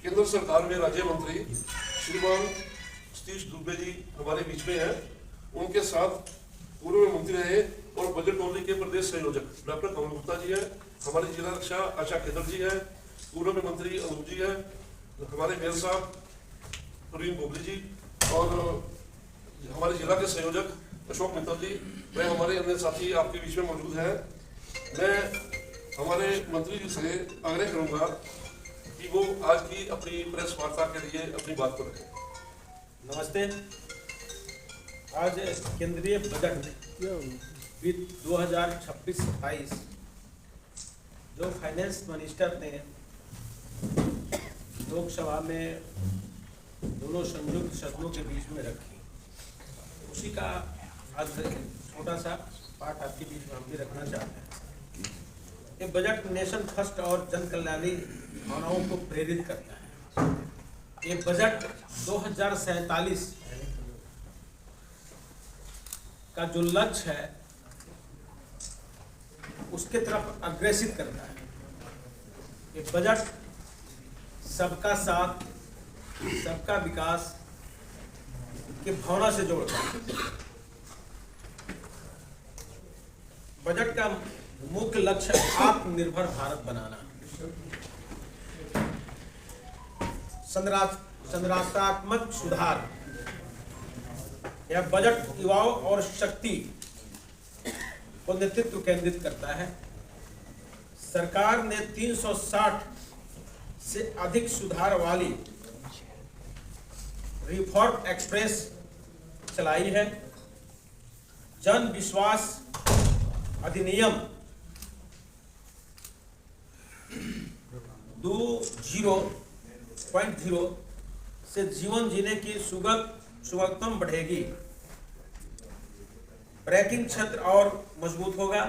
केंद्र सरकार में राज्य मंत्री श्रीमान सतीश दुबे जी हमारे बीच में हैं। उनके साथ पूर्व मंत्री रहे और बजट टोली के प्रदेश संयोजक डॉक्टर कमल गुप्ता जी है, हमारे जिला रक्षा आशा केदर जी है, पूर्व में मंत्री अनूप जी है, हमारे मेयर साहब प्रवीण बोबली जी और हमारे जिला के संयोजक अशोक मित्तल जी, मैं हमारे अन्य साथी आपके बीच में मौजूद हैं। मैं हमारे मंत्री जी से आग्रह करूंगा कि वो आज की अपनी प्रेस वार्ता के लिए अपनी बात को रखें। नमस्ते। आज केंद्रीय बजट वित्त 2026-27 जो फाइनेंस मिनिस्टर ने लोकसभा में दोनों संयुक्त सदनों के बीच में रखी, उसी का आज छोटा सा पार्ट आपके बीच में हम भी रखना चाहते हैं। ये बजट नेशन फर्स्ट और जन कल्याणी भावनाओं को प्रेरित करता है। ये बजट 2047 का जो लक्ष्य है उसके तरफ अग्रेसित करता है। ये बजट सबका साथ, सबका विकास की भावना से जोड़ता है। बजट का मुख्य लक्ष्य आत्मनिर्भर भारत बनाना, संरचनात्मक सुधार। यह बजट युवाओं और शक्ति को नेतृत्व केंद्रित करता है। सरकार ने 360 से अधिक सुधार वाली रिफॉर्म एक्सप्रेस चलाई है। जन विश्वास अधिनियम 2.0 से जीवन जीने की सुगमता बढ़ेगी। बैंकिंग क्षेत्र और मजबूत होगा,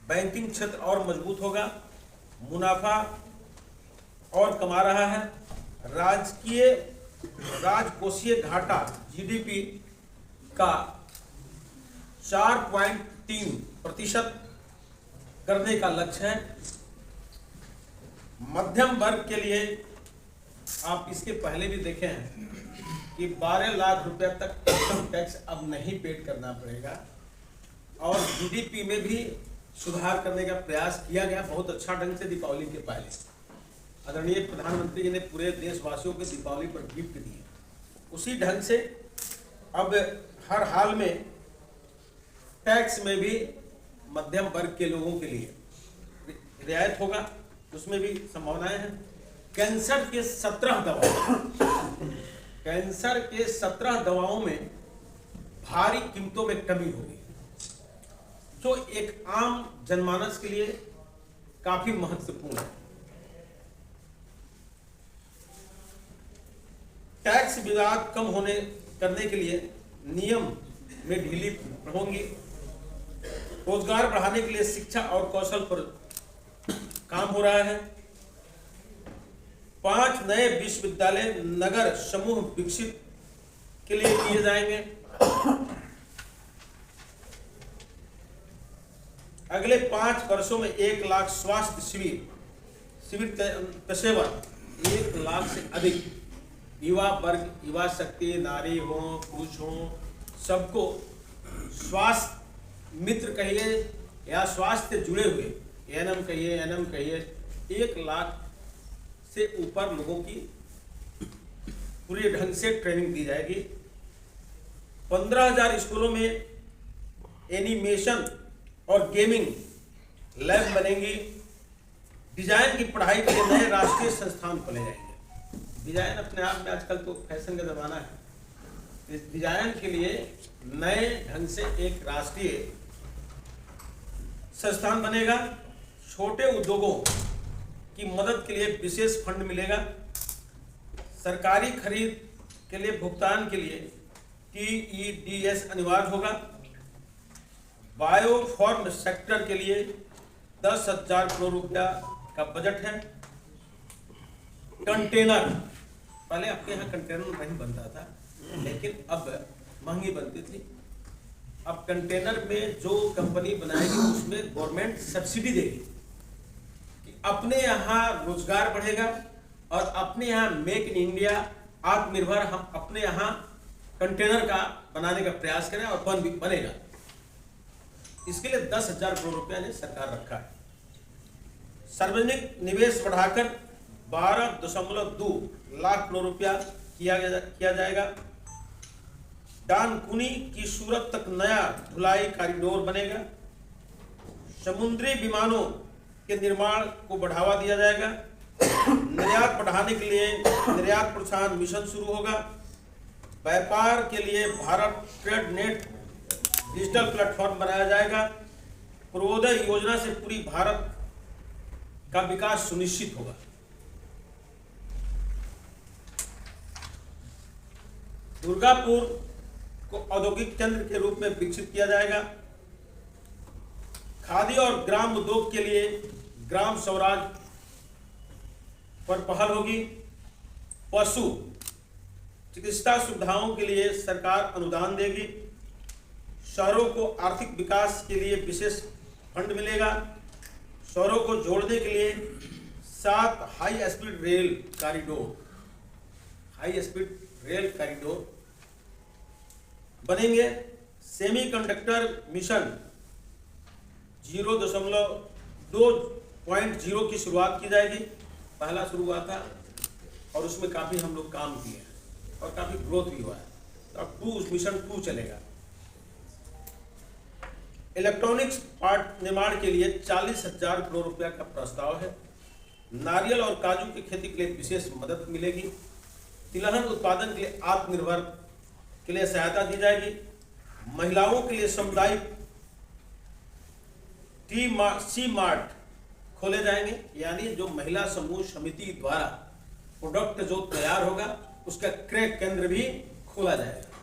बैंकिंग क्षेत्र और मजबूत होगा, मुनाफा और कमा रहा है। राजकोषीय घाटा जीडीपी का 4.3% करने का लक्ष्य है। मध्यम वर्ग के लिए आप इसके पहले भी देखे हैं कि 12 लाख रुपए तक इनकम टैक्स अब नहीं पेड करना पड़ेगा और जीडीपी में भी सुधार करने का प्रयास किया गया बहुत अच्छा ढंग से। दीपावली के पहले आदरणीय प्रधानमंत्री जी ने पूरे देशवासियों को दीपावली पर गिफ्ट दिए। उसी ढंग से अब हर हाल में टैक्स में भी मध्यम वर्ग के लोगों के लिए रियायत होगा, उसमें भी संभावनाएं हैं। कैंसर के 17 दवाओं में भारी कीमतों में कमी होगी, जो एक आम जनमानस के लिए काफी महत्वपूर्ण है। टैक्स विवाद कम करने के लिए नियम में ढीली होंगी। रोजगार बढ़ाने के लिए शिक्षा और कौशल पर काम हो रहा है। 5 नए विश्वविद्यालय नगर समूह विकसित के लिए किए जाएंगे। अगले 5 वर्षों में 1 लाख स्वास्थ्य शिविर पेशेवर, 1 लाख से अधिक युवा वर्ग, युवा शक्ति, नारी हो पुरुष हो, सबको स्वास्थ्य मित्र कहिए या स्वास्थ्य जुड़े हुए एएनएम कहिए 1 लाख से ऊपर लोगों की पूरी ढंग से ट्रेनिंग दी जाएगी। 15,000 स्कूलों में एनिमेशन और गेमिंग लैब बनेंगी। डिजाइन की पढ़ाई के लिए नए राष्ट्रीय संस्थान खोले जाएंगे। डिजाइन अपने आप में आजकल तो फैशन का जमाना है। इस डिजाइन के लिए नए ढंग से एक राष्ट्रीय संस्थान बनेगा। छोटे उद्योगों की मदद के लिए विशेष फंड मिलेगा। सरकारी खरीद के लिए भुगतान के लिए TEDS अनिवार्य होगा। बायोफॉर्म सेक्टर के लिए 10,000 करोड़ रुपया का बजट है। कंटेनर, पहले आपके यहाँ कंटेनर नहीं बनता था, लेकिन अब महंगी बनती थी। अब कंटेनर में जो कंपनी बनाएगी उसमें गवर्नमेंट सब्सिडी देगी कि अपने यहाँ रोजगार बढ़ेगा, और अपने यहाँ मेक इन इंडिया, आत्मनिर्भर, हम अपने यहाँ कंटेनर का बनाने का प्रयास करें और बनेगा। इसके लिए 10,000 करोड़ रुपया ने सरकार रखा है। सार्वजनिक निवेश बढ़ाकर 12.2 लाख करोड़ रुपया किया जाएगा। डानकुनी की सूरत तक नया ढुलाई कॉरिडोर बनेगा। समुद्री विमानों के निर्माण को बढ़ावा दिया जाएगा। निर्यात बढ़ाने के लिए निर्यात प्रोत्साहन मिशन शुरू होगा। व्यापार के लिए Bharat trade net digital platform बनाया जाएगा। पूर्वोदय योजना से पूरी भारत का विकास सुनिश्चित होगा। दुर्गापुर को औद्योगिक केंद्र के रूप में विकसित किया जाएगा। खादी और ग्राम उद्योग के लिए ग्राम स्वराज पर पहल होगी। पशु चिकित्सा सुविधाओं के लिए सरकार अनुदान देगी। शहरों को आर्थिक विकास के लिए विशेष फंड मिलेगा। शहरों को जोड़ने के लिए 7 हाई स्पीड रेल कॉरिडोर बनेंगे। सेमीकंडक्टर मिशन 0.20 की शुरुआत की जाएगी। पहला शुरू हुआ था और उसमें काफी हम लोग काम किए हैं और काफी ग्रोथ भी हुआ है। तो अब मिशन 2 चलेगा। इलेक्ट्रॉनिक्स पार्ट निर्माण के लिए 40,000 करोड़ रुपया का प्रस्ताव है। नारियल और काजू की खेती के लिए विशेष मदद मिलेगी। तिलहन उत्पादन के लिए आत्मनिर्भर के लिए सहायता दी जाएगी। महिलाओं के लिए सामुदायिक सी मार्ट खोले जाएंगे, यानी जो महिला समूह समिति द्वारा प्रोडक्ट जो तैयार होगा उसका क्रय केंद्र भी खोला जाएगा।